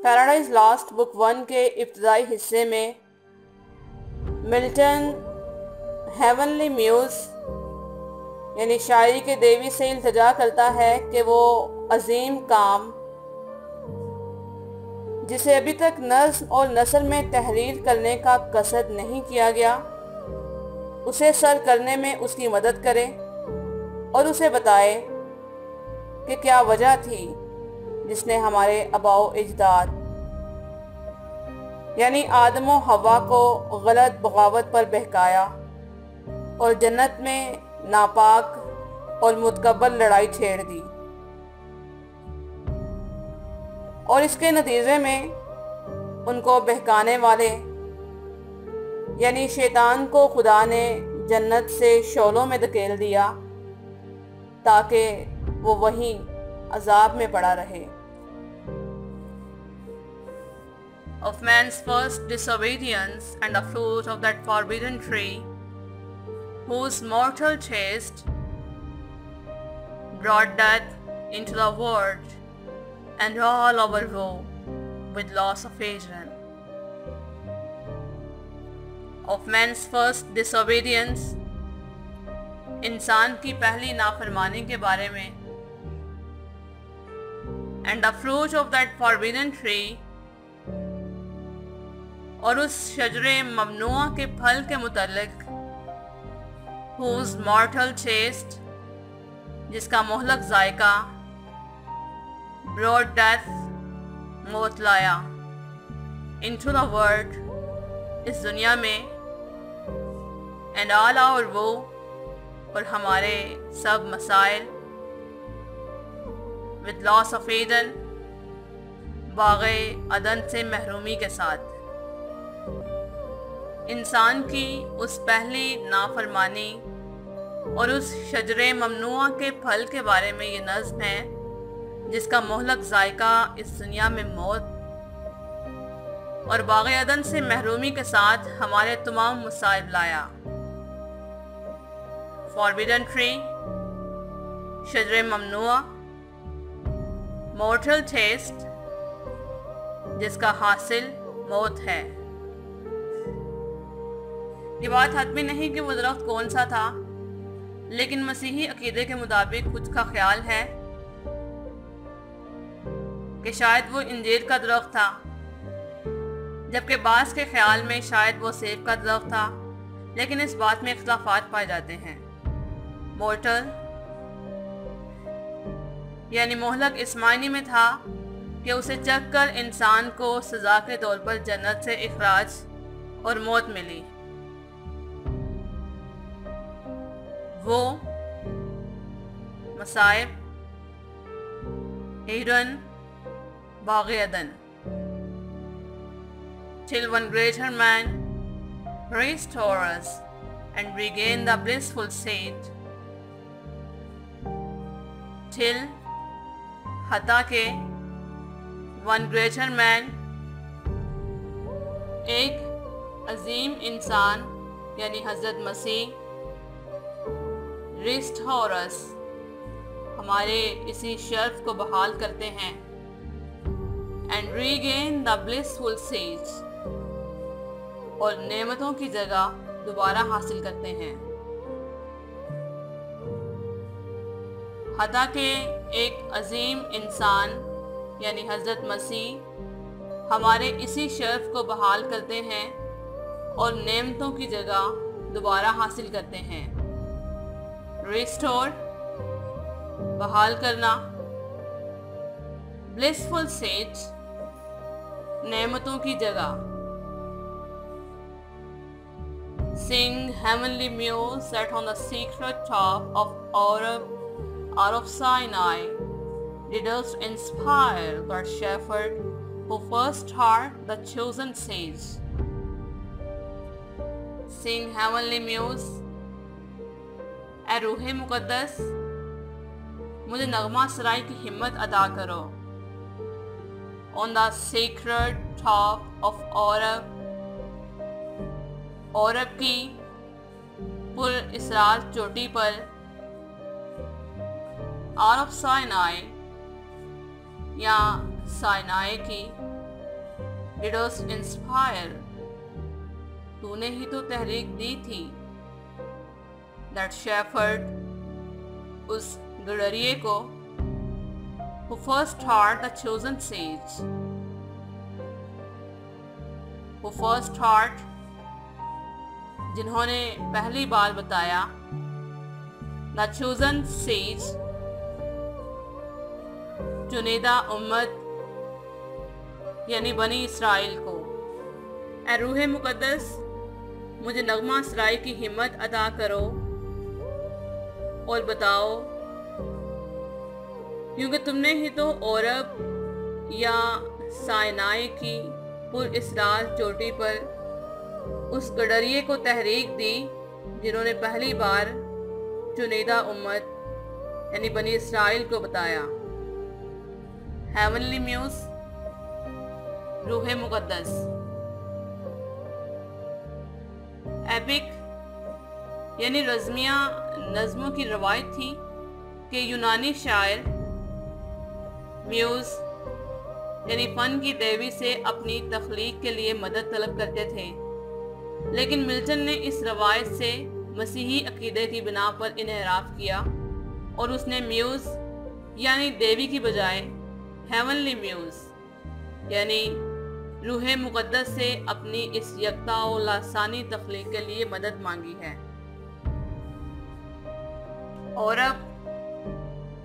Paradise lost book 1 के इब्तदाई हिस्से में मिल्टन हेवनली म्यूज़ यानी शायरी के देवी से इल्तिजा करता है कि वो अजीम काम जिसे अभी तक नज़्म और नसर में तहरीर करने का कसद नहीं किया गया उसे सर करने में उसकी मदद करे और उसे बताए कि क्या वजह थी जिसने हमारे आबाओ अजदाद यानी आदम व हवा को गलत बगावत पर बहकाया और जन्नत में नापाक और मुतकब्बर लड़ाई छेड़ दी और इसके नतीजे में उनको बहकाने वाले यानी शैतान को खुदा ने जन्नत से शोलों में धकेल दिया ताकि वो वहीं अजाब में पड़ा रहे। Of man's first disobedience and the fruit of that forbidden tree, whose mortal taste brought death into the world and all our woe with loss of Adrian. Of man's first disobedience, इंसान की पहली नाफरमानी के बारे में, and the fruit of that forbidden tree, और उस शजरे ममनुआ के फल के मुतल्लिक, whose mortal taste, जिसका मोहलक जायका, brought death, मौत लाया, into the world, इस दुनिया में, and all our woe, और हमारे सब मसाइल, with loss of Eden, बाग़े अदन से महरूमी के साथ। इंसान की उस पहली नाफरमानी और उस शजरे ममनुआ के फल के बारे में ये नज़्म है जिसका मोहलक जायका इस दुनिया में मौत और बाग़े अदन से महरूमी के साथ हमारे तमाम मुसाइब लाया। फॉरबिडन ट्री, शजरे ममनुआ, मॉर्टल टेस्ट, जिसका हासिल मौत है। ये बात हतमी नहीं कि वो दरख्त कौन सा था, लेकिन मसीही अकीदे के मुताबिक कुछ का ख्याल है कि शायद वो इंजीर का दरख्त था, जबकि बास के ख्याल में शायद वो सेब का दरख्त था, लेकिन इस बात में इख्तिलाफात पाए जाते हैं। मोर्टल यानी मोहलक इस मायने में था कि उसे चख कर इंसान को सज़ा के तौर पर जन्नत से इखराज और मौत मिली। वो मसाइब, एरन, बाग़े अदन, till one greater man restore us and regain the blissful state, till हता के one greater man, एक अजीम इंसान यानी हज़रत मसीह, restore us, हमारे इसी शर्फ को बहाल करते हैं, and regain the blissful stage, और नेमतों की जगह दोबारा हासिल करते हैं। हता के एक अजीम इंसान यानी हज़रत मसीह हमारे इसी शर्फ को बहाल करते हैं और नेमतों की जगह दोबारा हासिल करते हैं। रिस्टोर, बहाल करना, ब्लिसफुल स्टेट, नेमतों की जगह। Sing heavenly muse set on the secret top of of Sinai, did us inspire the shepherd who first heard the chosen sage. Sing heavenly muse, ए रूहे मुक़द्दस, मुझे नगमा सराई की हिम्मत अता करो। On the sacred top of औरब की पुर इसरार चोटी पर, ऑफ साइनाई या साइनाई की डिड अस इंस्पायर, तूने ही तो तहरीक दी थी। दैट शेफर्ड, उस गडरिये को, who first taught the chosen sage, who first taught, जिन्होंने पहली बार बताया, the chosen sage, चुनिदा उम्मत यानी बनी इसराइल को। ऐ रूह मुकद्दस, मुझे नगमा सराई की हिम्मत अता करो और बताओ, क्योंकि तुमने ही तो औरब या साइनाई की पुर इसरार चोटी पर उस गडरिये को तहरीक दी जिन्होंने पहली बार चुनिदा उम्मत यानी बनी इसराइल को बताया। हेवनली म्यूज, रूह मुकद्दस। एपिक यानी रज़मिया नज़मों की रवायत थी कि यूनानी शायर म्यूज यानी फ़न की देवी से अपनी तख्लीक के लिए मदद तलब करते थे, लेकिन मिल्टन ने इस रवायत से मसीही अकीदे की बिना पर इन्हिराफ किया और उसने म्यूज यानी देवी की बजाय हेवनली म्यूज यानी रूह मुकद्दस से अपनी इस यकता और लासानी तख्लीक के लिए मदद मांगी है। और अब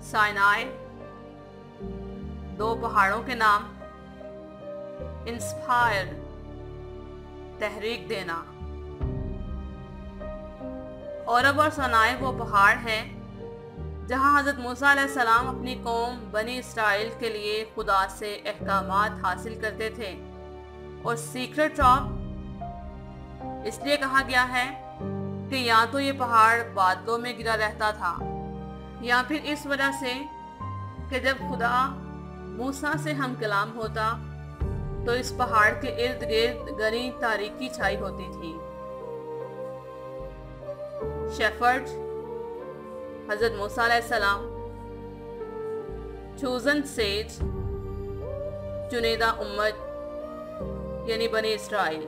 साइनाई, दो पहाड़ों के नाम। इंस्पायर, तहरीक देना। और अब और साइनाई वो पहाड़ है जहां हज़रत मूसा अलैहिस्सलाम अपनी कौम बनी इसराइल के लिए खुदा से अहकामात हासिल करते थे। और सीक्रेट रॉक इसलिए कहा गया है कि या तो ये पहाड़ बादलों में गिरा रहता था, या फिर इस वजह से कि जब खुदा मूसा से हम कलाम होता तो इस पहाड़ के इर्द गिर्द घनी तारीकी छाई होती थी। शेफर्ड हजरत मूसा अलैहिस्सलाम, चोजन सेज चुनिदा उम्मत यानी बनी Israel.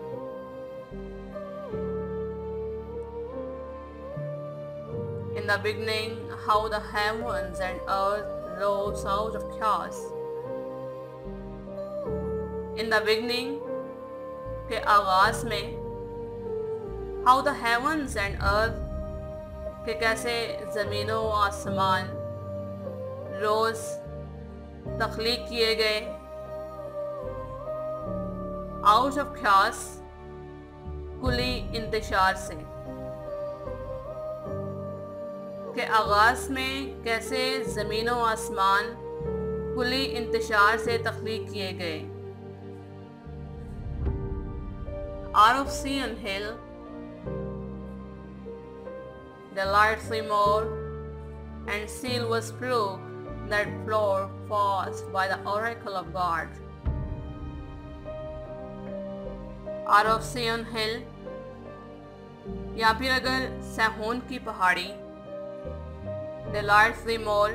In the beginning, how the heavens and earth rose out of chaos. In the beginning, के आगाज में, how the heavens and earth, के कैसे ज़मीनों आसमान रोज तख्लीक किए गए, आउट ऑफ chaos, कुली इंतशार से, के आगाज में कैसे ज़मीनों आसमान कुली इंतशार से तख्लीक किए गए। Out of sea and hill, the light more and seal was broke that floor fast by the oracle of God. Out of Sion hill, या फिर अगर सहून की पहाड़ी, the light more,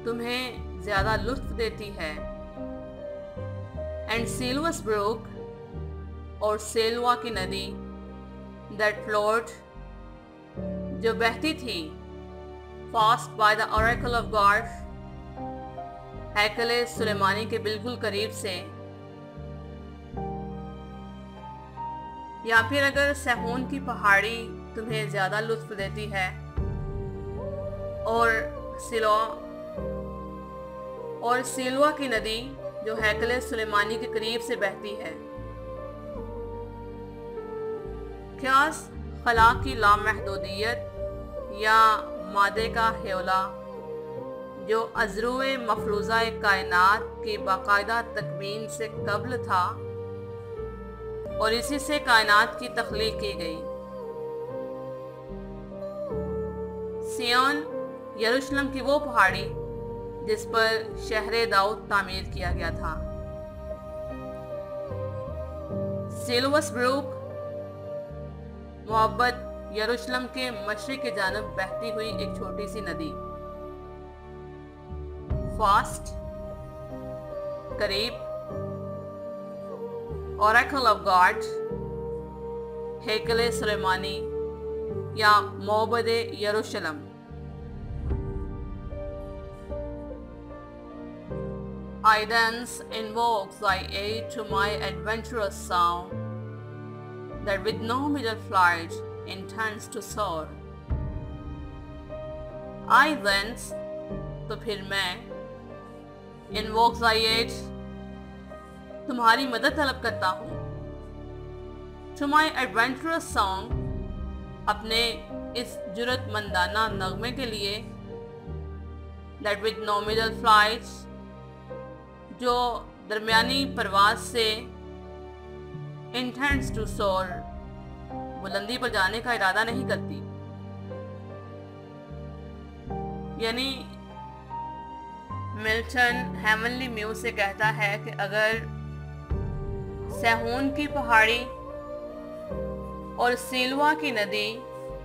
तुम्हें ज्यादा लुत्फ देती है, and seal was broke, और सेलवा की नदी, that flowed, जो बहती थी, fast by the oracle of God, हैकले Sulemani के बिल्कुल करीब से। या फिर अगर सहून की पहाड़ी तुम्हें ज्यादा लुत्फ देती है और सिलवा की नदी जो हैकले सुलेमानी के करीब से बहती है। क्या खला की लामहदूदियत या मादे का हेवला जो अज़रुए मफरूज़ा कायनात की बाकायदा तकवीन से कब्ल था और इसी से कायनात की तख्लीक की गई। सियोन यरूशलेम की वो पहाड़ी जिस पर शहर दाऊद तामीर किया गया था। सिलवस ब्रूक मोहब्बत यरूशलेम के मशरिक की जानब बहती हुई एक छोटी सी नदी। फास्ट करीब, Oracle of God, हेकले सुलेमानी या मोहब्बत यरूशलेम। I thence invoke thy aid to my adventurous soul, that with no middle flight intends to soar. I thence, तो फिर मैं, invoke thy aid, तुम्हारी मदद तलब करता हूँ, to my adventurous song, अपने इस जुर्रतमंदाना नगमे के लिए, that with no middle flight, जो दरमियानी परवाज से intends to soar, बुलंदी पर जाने का इरादा नहीं करती। यानी मिल्टन हेवनली म्यूज से कहता है कि अगर सहून की पहाड़ी और सिलवा की नदी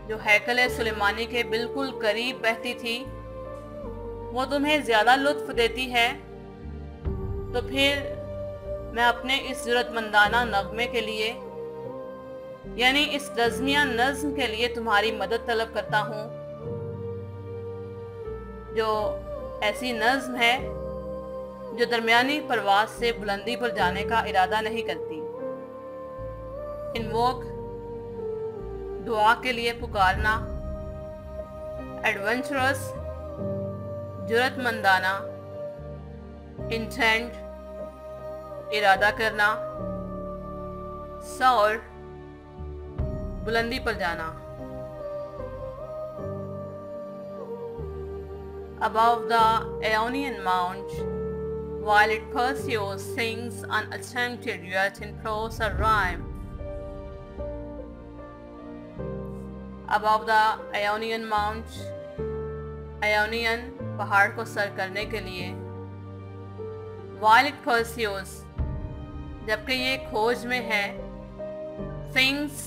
जो हैकल सुलेमानी के बिल्कुल करीब बहती थी वो तुम्हें ज़्यादा लुत्फ देती है, तो फिर मैं अपने इस ज़रूरतमंदाना नगमे के लिए यानी इस रज़्मिया नज़्म के लिए तुम्हारी मदद तलब करता हूँ, जो ऐसी नज़्म है जो दरमियानी परवाज से बुलंदी पर जाने का इरादा नहीं करती। इन्वोक, दुआ के लिए पुकारना, एडवेंचरस, जुर्रतमंदाना, इंटेंट, इरादा करना, सोर, बुलंदी पर जाना। Above the Aeonian mount, while it pursues things unattempted yet in prose or rhyme. Above the Aeonian mount, Aeonian पहाड़ को सर करने के लिए, while it pursues, जबकि ये खोज में है, things,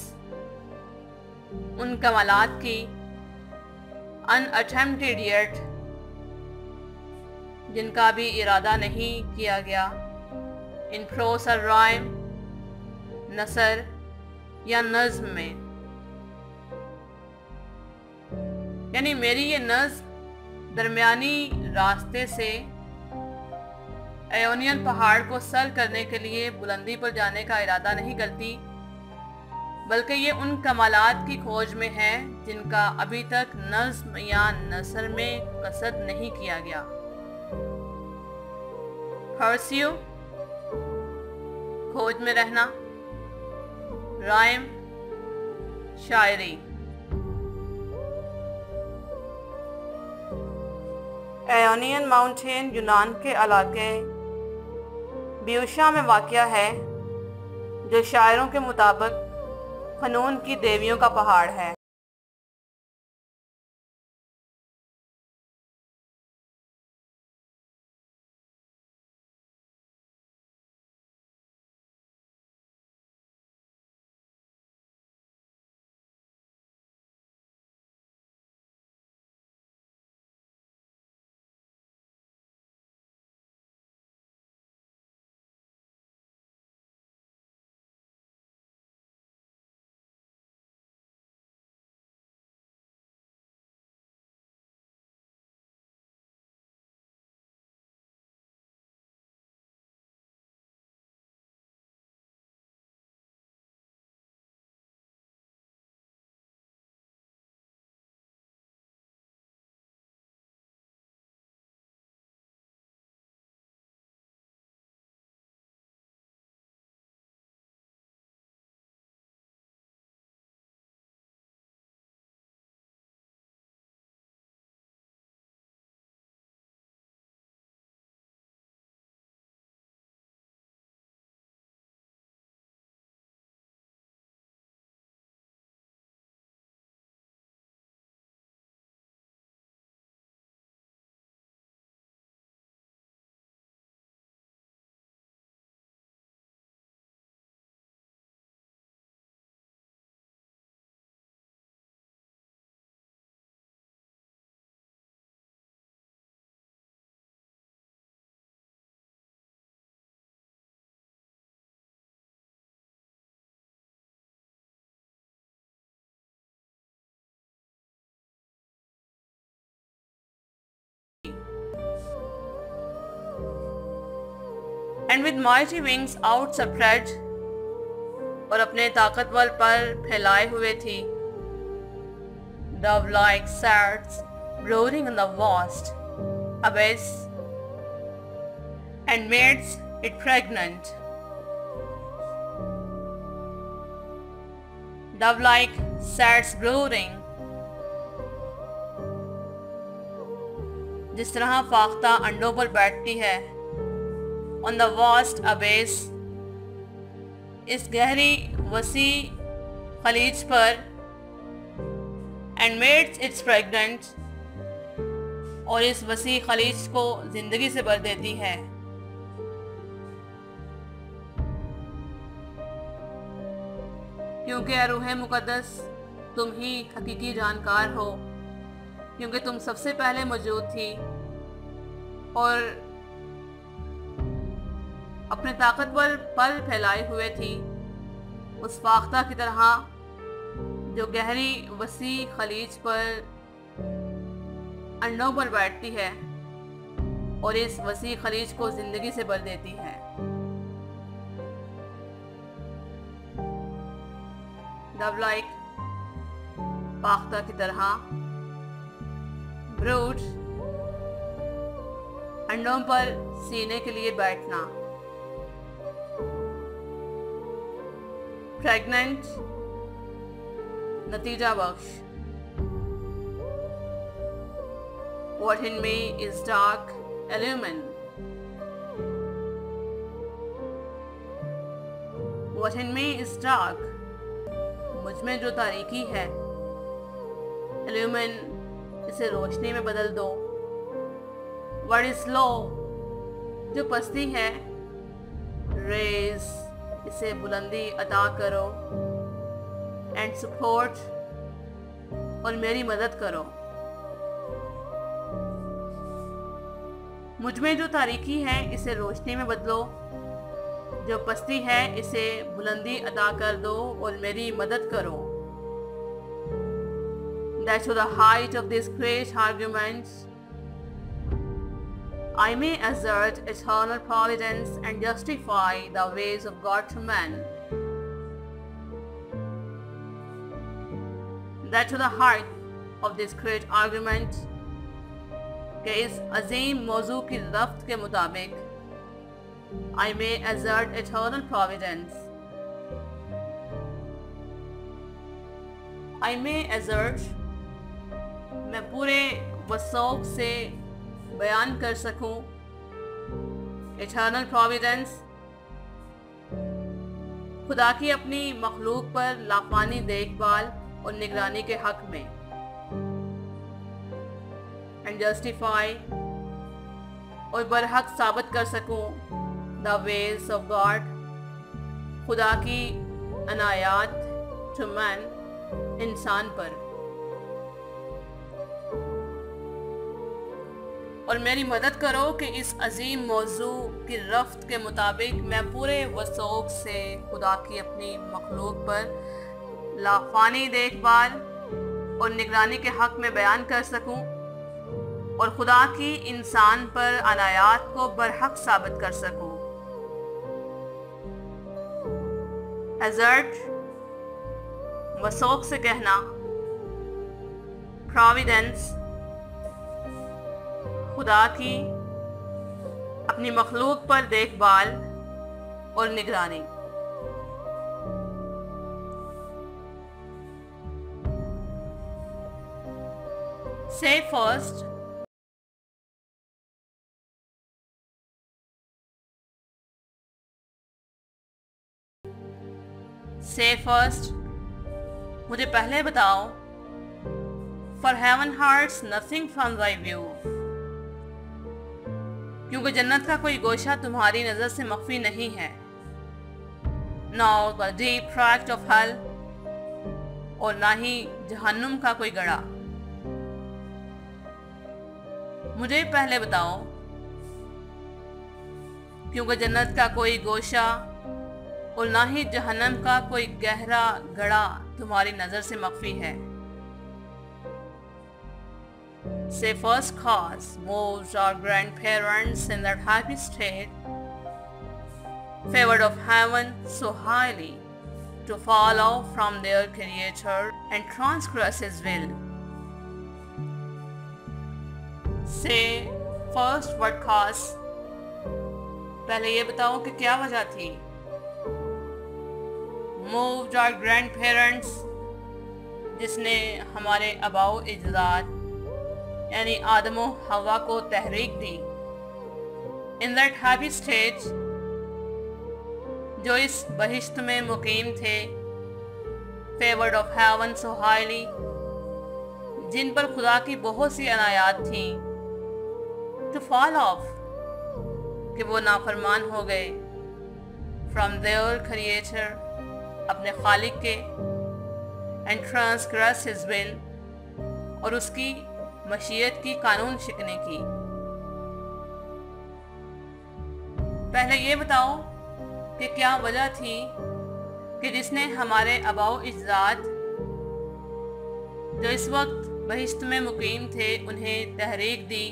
उन कमालात की, unattempted yet, जिनका भी इरादा नहीं किया गया, इन प्रोस और राइम, नसर या नज़्म में। यानी मेरी ये नज़्म दरमियानी रास्ते से एओनियन पहाड़ को सर करने के लिए बुलंदी पर जाने का इरादा नहीं करती, बल्कि ये उन कमालात की खोज में है जिनका अभी तक नज़्म या नसर में कसद नहीं किया गया। Pursue, खोज में रहना, राइम, शायरी। एओनियन माउंटेन यूनान के इलाके ब्यूशा में वाक़या है, जो शायरों के मुताबिक फ़नून की देवियों का पहाड़ है। and with mighty wings outspread, और अपने ताकतवर पर फैलाए हुए थी. Dove-like sats brooding in the vast abyss and made it pregnant. Dove-like sats brooding, जिस तरह फाख्ता अंडों पर बैठती है. On the vast abyss, इस गहरी वसी खलीज पर. And made it pregnant, और इस वसी खलीज को जिंदगी से भर देती है. क्योंकि ए रूह मुक़द्दस तुम ही हकीकी जानकार हो, क्योंकि तुम सबसे पहले मौजूद थी और अपने ताकतवर पर फैलाए हुए थी, उस फाख्ता की तरह जो गहरी वसी खलीज पर अंडों पर बैठती है और इस वसी खलीज को जिंदगी से भर देती है. Dove-like फाख्ता की तरह ब्रूड, अंडों पर सीने के लिए बैठना. प्रेग्नेंट, नतीजा बख्श. What in me is dark, illumine. What in me is dark, मुझ में जो तारीकी है. illumine, इसे रोशनी में बदल दो. What is low, जो पस्ती है. raise, इसे बुलंदी अता करो. and support, और मेरी मदद करो. मुझ में जो तारीकी है इसे रोशनी में बदलो, जो पस्ती है इसे बुलंदी अता कर दो और मेरी मदद करो. That to the height of these great arguments I may assert eternal providence and justify the ways of God to man. That to the height of this great argument, कि इस अजीम मौजू की रफ्त के मुताबिक I may assert eternal providence. I may assert, मैं पूरे वसौक से बयान कर सकूं. eternal providence, खुदा की अपनी मखलूक पर लाफानी देखभाल और निगरानी के हक में. and justify, और बरहक साबित कर सकूं the ways of God, खुदा की अनायात to man, इंसान पर. और मेरी मदद करो कि इस अजीम मौजू की रफ्त के मुताबिक मैं पूरे वसौक से खुदा की अपनी मखलूक पर लाफानी देखभाल और निगरानी के हक में बयान कर सकूं और खुदा की इंसान पर अनायात को बरहक साबित कर सकूं. एजर्ट, वसौक से कहना. प्रोविडेंस, खुदा की अपनी मखलूक पर देखभाल और निगरानी. Say first, say first, मुझे पहले बताओ. For heaven hides nothing from thy view, क्योंकि जन्नत का कोई गोशा तुम्हारी नजर से मख्फी नहीं है. Nor the deep tract of hell, और ना ही जहन्नुम का कोई गड़ा. मुझे पहले बताओ, क्योंकि जन्नत का कोई गोशा और ना ही जहन्नम का कोई गहरा गड़ा तुम्हारी नजर से मख्फी है. Say first cause moves our grandparents in that happy state favored of heaven so highly, to fall off from their Creator and transgress His will. Say first what cause. पहले ये बताओ कि क्या वजह थी. Moved our grandparents, जिसने हमारे अबाओ इजदाद यानी आदमो हवा को तहरीक दी. In that happy state, जो इस बहिश्त में मुकीम थे, favored of heaven so highly, जिन पर खुदा की बहुत सी अनायात थीं, to fall off, कि वो नाफरमान हो गए, from their creator, अपने खालिक के, and transgress his will, और उसकी मशीयत की कानून शिकने की. पहले ये बताओ कि क्या वजह थी कि जिसने हमारे अबाओ इजदाद जो इस वक्त बहिश्त में मुकीम थे उन्हें तहरीक दी,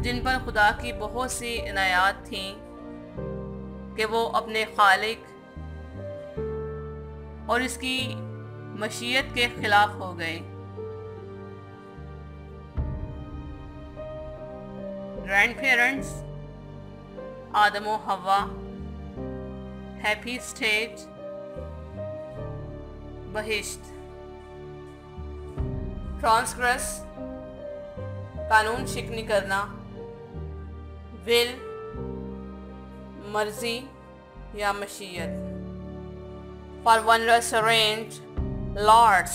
जिन पर खुदा की बहुत सी इनायात थीं कि वो अपने खालिक और इसकी मशीयत के खिलाफ हो गए. ग्रैंडपेरेंट्स आदमो हवा, हैप्पी स्टेट बहिश्त, ट्रांसग्रेस कानून शिकनी करना, विल मर्जी या मशीयत. For wondrous arranged lords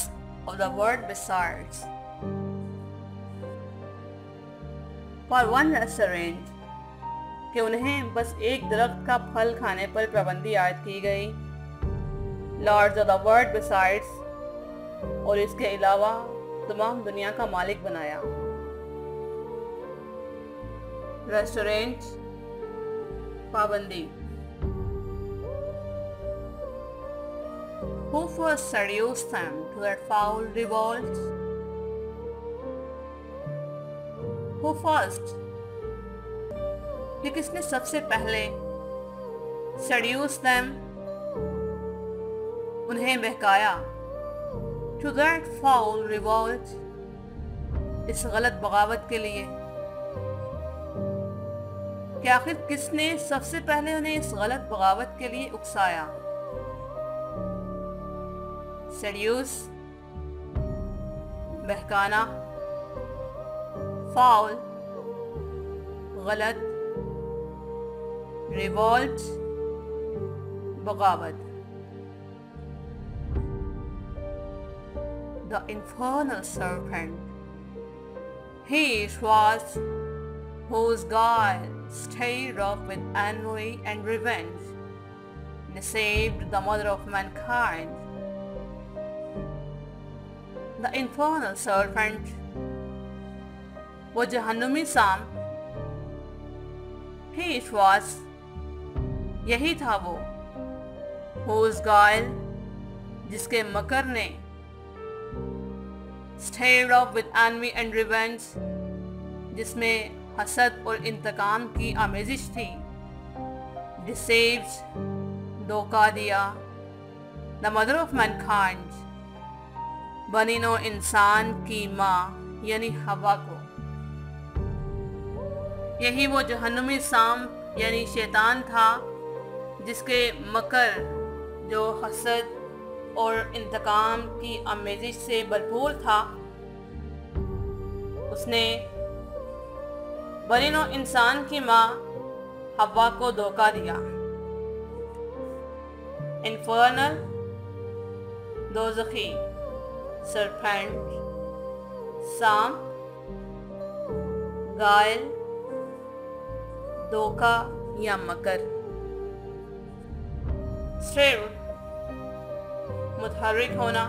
of the world besides. For wondrous arranged कि उन्हें बस एक दरख्त का फल खाने पर पाबंदी आयद की गई. Lords of the world besides, और इसके अलावा तमाम दुनिया का मालिक बनाया. रेस्टोरेंट पाबंदी. Who first seduced them to that foul revolt? Who first, कि किसने सबसे पहले seduced them, उन्हें बहकाया, to that foul revolt, इस गलत बगावत के लिए. कि आखिर किसने सबसे पहले उन्हें इस गलत बगावत के लिए उकसाया. सेड्यूस बहकाना, फाउल गलत, रिवॉल्ट बगावत. The infernal serpent, he it was whose guile stirred up with envy and revenge, deceived the mother of mankind. The infernal serpent, वो जहन्नुमी साम, he it was, यही था वो, whose guile, जिसके मकर ने, stirred up with envy and revenge, जिसमें हसद और इंतकाम की आमेजिश थी, deceived, धोखा दिया, the mother of mankind, बनी नो इंसान की माँ यानी हवा को. यही वो जहन्नुमी साम यानी शैतान था जिसके मकर जो हसद और इंतकाम की आमेजिश से भरपूर था, उसने बनी नो इंसान की माँ हवा को धोखा दिया. इन्फर्नल दोज़खी, serpent साम, गायल धोखा या मकर. स्टिर मुतहर्रिक होना,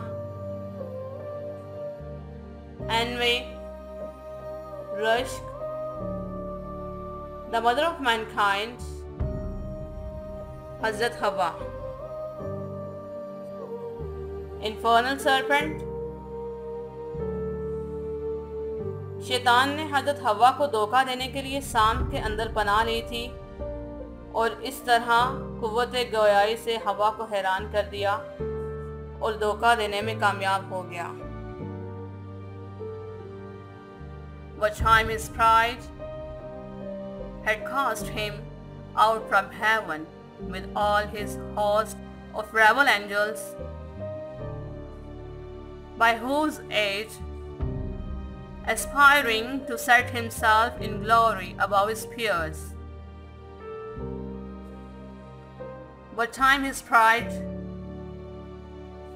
एनवे रश्क, द मदर ऑफ मैनकाइंड हजरत हवा. इन्फर्नल सर्पेंट, शैतान ने हजरत हवा को धोखा देने के लिए साम के अंदर पनाह ली थी और इस तरह कुव्वत गोयाई से हवा को हैरान कर दिया और धोखा देने में कामयाब हो गया। What time his pride had cast him out from heaven with all his host of rebel angels, by whose aid, aspiring to set himself in glory above his peers. What time his pride,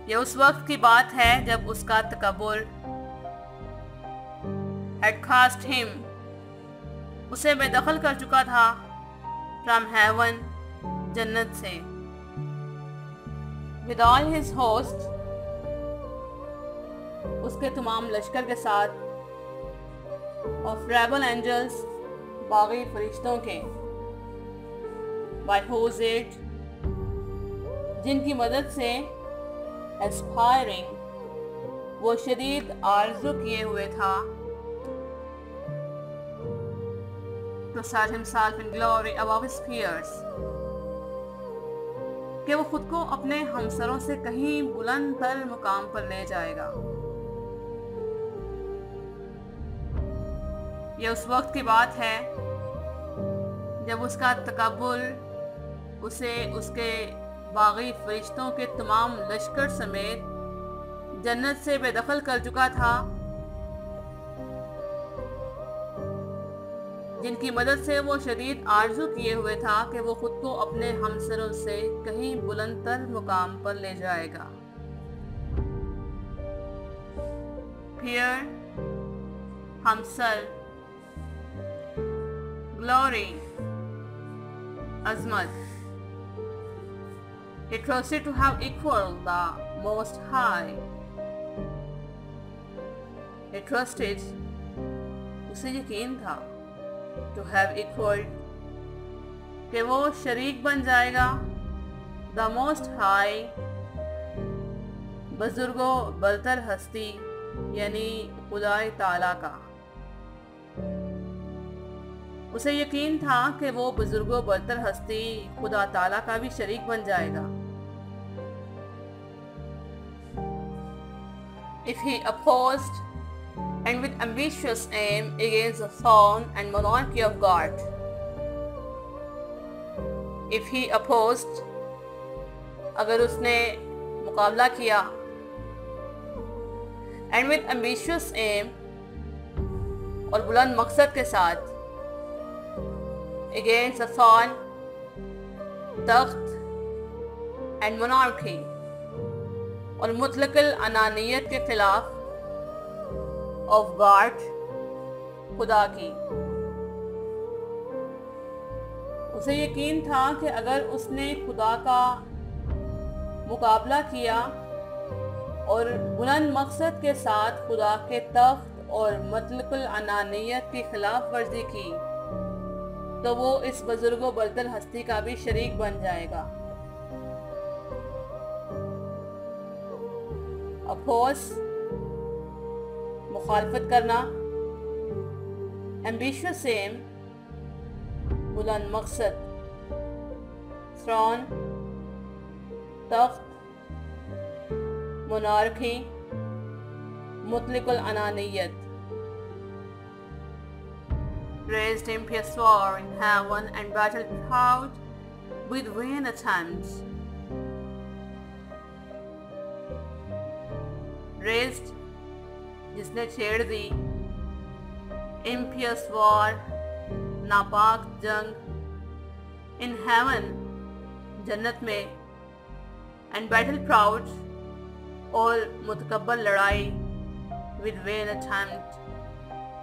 यह उस वक्त की बात है जब उसका तकब्बुर had cast him, उसे बेदखल कर चुका था, from heaven, जन्नत से, with all his host, उसके तमाम लश्कर के साथ, of rebel angels, बागी फरिश्तों के, by whose aid, जिनकी मदद से, aspiring, वो शदीद आरज़ू किए हुए था, to set himself in glory above his peers, कि वो खुद को अपने हमसरों से कहीं बुलंद तर मुकाम पर ले जाएगा। यह उस वक्त की बात है जब उसका तकब्बुर उसे उसके बागी फरिश्तों के तमाम लश्कर समेत जन्नत से बेदखल कर चुका था, जिनकी मदद से वो शदीद आरज़ू किए हुए था कि वो खुद को अपने हमसरों से कहीं बुलंद तर मुकाम पर ले जाएगा। Peer, हमसर, glory, अज़मत. He trusted to have equaled the Most High. He trusted, उसे यकीन था, to have equaled, कि वो शरीक बन जाएगा, the Most High, बुजुर्गो बरतर हस्ती यानी खुदाए ताला का। उसे यकीन था कि वो बुजुर्गो बरतर हस्ती खुदा ताला का भी शरीक बन जाएगा। If he opposed and with ambitious aim against the throne and monarchy of God. If he opposed, अगर उसने मुकाबला किया, and with ambitious aim, और बुलंद मकसद के साथ, against the throne, Takht, and monarchy, और मुतलकल अनानियत के खिलाफ, of God, खुदा की। उसे यकीन था कि अगर उसने खुदा का मुकाबला किया और बुलंद मकसद के साथ खुदा के तख्त और मुतलकुल अनानियत की खिलाफ वर्जी की, तो वो इस बुजुर्गो बरतर हस्ती का भी शरीक बन जाएगा। अपोज, मुखालफत करना, एम्बिशियस एम, बुलंद मकसद, throne, Takht, monarchy, मुतलकुल अनानियत। Raised impious war in heaven and battled proud with vain attempts. Raised, जिसने छेड़ दी, impious war, नापाक जंग, in heaven, जन्नत में, and battle proud, और मुतकब्बर लड़ाई, with vain attempt,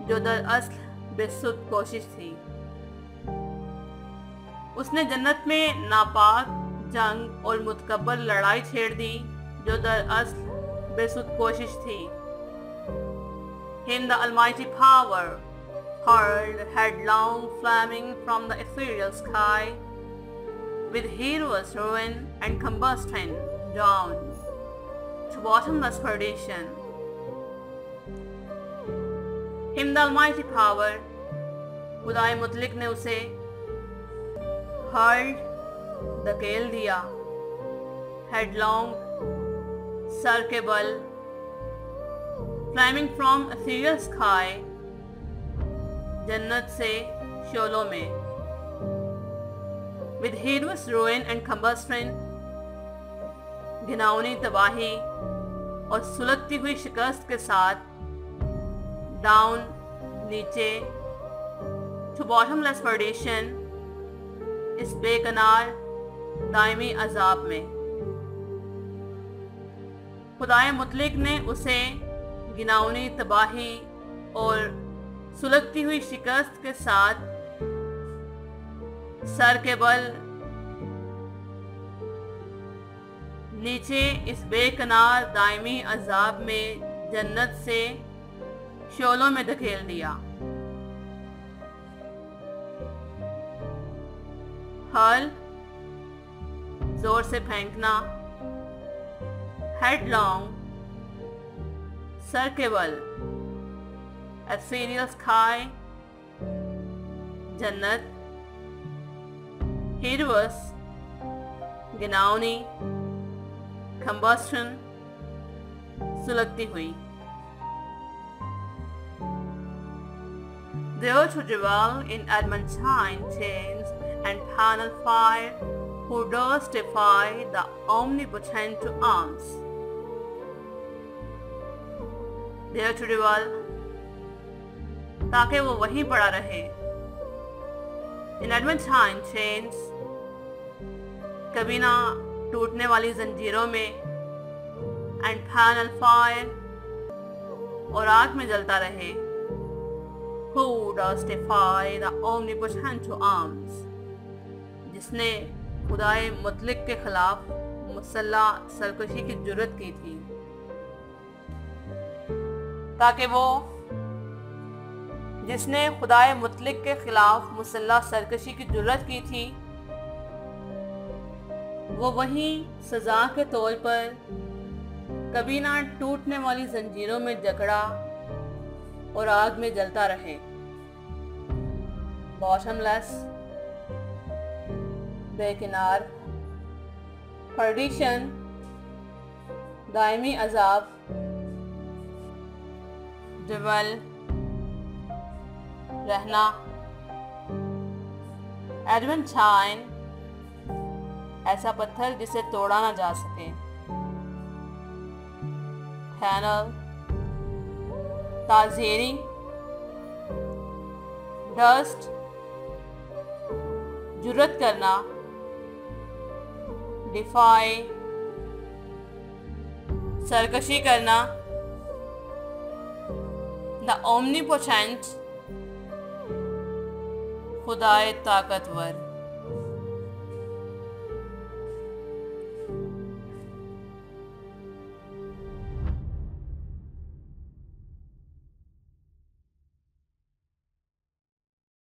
जो दरअसल बेसुध कोशिश थी। उसने जन्नत में नापाक जंग और मुतकब्बर लड़ाई छेड़ दी, जो दरअसल बेसुध कोशिश थी। Him the almighty power hurled headlong flaming from the ethereal sky, with heroes ruin and combustion down to bottomless perdition. Him the almighty power, खुदाए मुतलिक ने उसे हर्ल्ड धकेल दिया, हेडलॉन्ग सर के बल, फ्लाइंग फ्रॉम एथेरियल स्काई जन्नत से शोलों में, विद हिडेous ruin and combustion घिनौनी तबाही और सुलगती हुई शिकस्त के साथ, डाउन नीचे, टू बॉटमलेस परडिशन इस बेकनार दायमी अजाब में। खुदाए मुतलिक ने उसे घिनौनी तबाही और सुलगती हुई शिकस्त के साथ सर के बल नीचे इस बेकनार दायमी अजाब में जन्नत से शोलों में धकेल दिया। हल जोर से फेंकना, हेडलॉन्ग सर के बल, एथेरियल स्काई जन्नत, हिडेous घिनौनी, combustion सुलगती हुई। There to dwell in adamantine chains and panel fire, who does defy the omnipotent to arms. There to dwell ताकि वो वहीं पड़ा रहे, in adamantine chains कभी ना टूटने वाली जंजीरों में, एंड पैनल फायर और आग में जलता रहे, who does defy the omnipotent to arms जिसने खुदाए मुतलिक के खिलाफ मुसल्लह सरकशी की जुर्रत की थी, ताकि वो जिसने खुदाए मुतलिक के खिलाफ मुसल्लह सरकशी की जुर्रत की थी वो वहीं सजा के तौर पर कभी ना टूटने वाली जंजीरों में जकड़ा और आग में जलता रहे, बॉटमलेस बेकिनार, परडिशन दायमी अजाब, डिवल रहना, एडवेंटाइन ऐसा पत्थर जिसे तोड़ा ना जा सके, पैनल ताज़ेरी, डस्ट जुर्रत करना, डिफाई सरकशी करना, द ओमनीपोटेंट खुदाए ताकतवर।